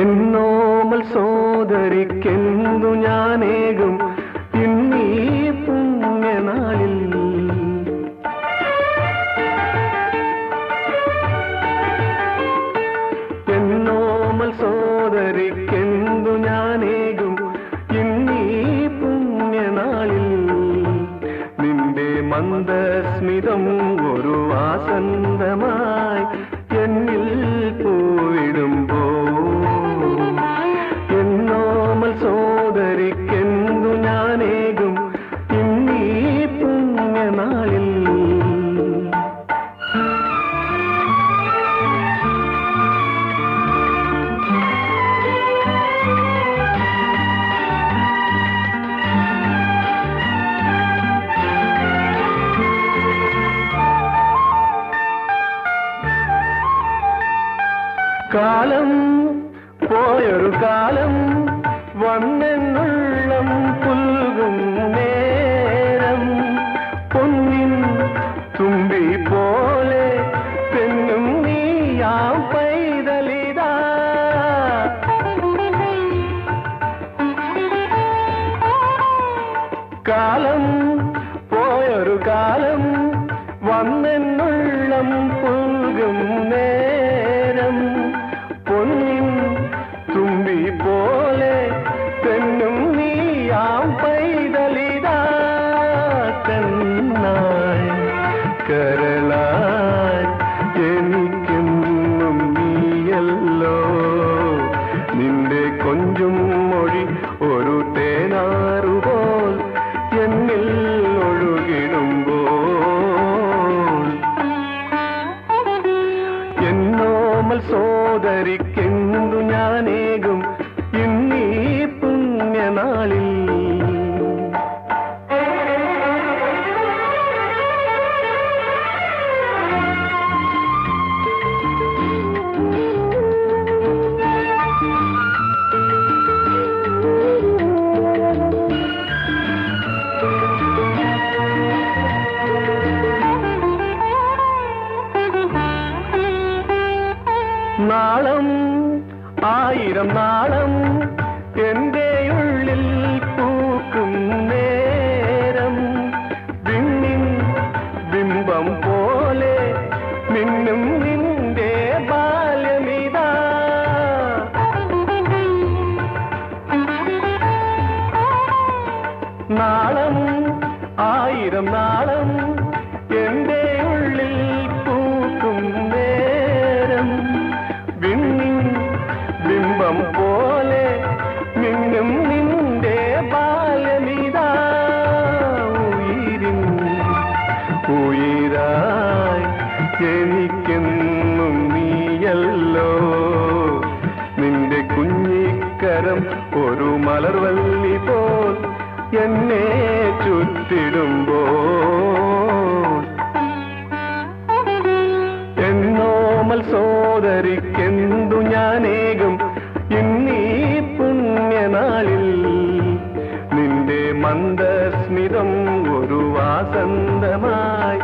എന്നോമൽ സോദരിക്കെന്തു ഞാനേകും ഇന്നീ പുണ്യനാളിൽ. എന്നോമൽ സോദരിക്കെന്തു ഞാനേകും ഇന്നീ പുണ്യനാളിൽ. നിന്റെ മന്ദസ്മിതം ഒരു വാസന്തമായി എന്നിൽ പോയിടുമ്പോ സോദരിക്കെന്തു ഞാനേകും ഇന്നീ പുണ്യനാളിൽ. കാലം പോയൊരു കാലം വന്നെന്നുള്ളം പുൽകും നേരം. പൊന്നിൻ തുമ്പി പോലെ തെന്നും നീയാം പൈതലിതാ. കാലം പോയൊരു കാലം വന്നെന്നുള്ളം പുൽകും നേരം. പൊന്നിൻ തുമ്പി പോലെ തെന്നും നീയാം പൈതലിതാ. കണ്ണായി കരളായി എനിക്കെന്നും നീയല്ലോ. നിന്റെ കൊഞ്ചും മൊഴി ഒരു തേനാറുപോൽ എന്നിൽ ഒഴുകിടുമ്പോൾ. എന്നോമൽ സോദരിക്കെന്തു ഞാനേകും ഇന്നീ പുണ്യനാളിൽ. നാളം ആയിരം നാളം എന്റെ ഉള്ളിൽ പൂക്കും നേരം. വിണ്ണിൻ ബിംബം പോലെ മിന്നും നിന്റെ ബാല്യമിതാ. നാളം ആയിരം നാളം എന്റെ ഉള്ളിൽ പൂക്കും നേരം. വിണ്ണിൻ ബിംബം പോലെ മിന്നും നിന്റെ ബാല്യമിതാ. ഉയിരിൻ ഉയിരായി എനിക്കെന്നും നീയല്ലോ. നിന്റെ കുഞ്ഞിക്കരം ഒരു മലർവല്ലി പോൽ എന്നെ ചുറ്റിടുമ്പോൾ. എന്നോമൽ സോദരിക്കെന്തു ഞാനേകും ഇന്നീ പുണ്യനാളിൽ. നിന്റെ മന്ദസ്മിതം ഒരു വാസന്തമായി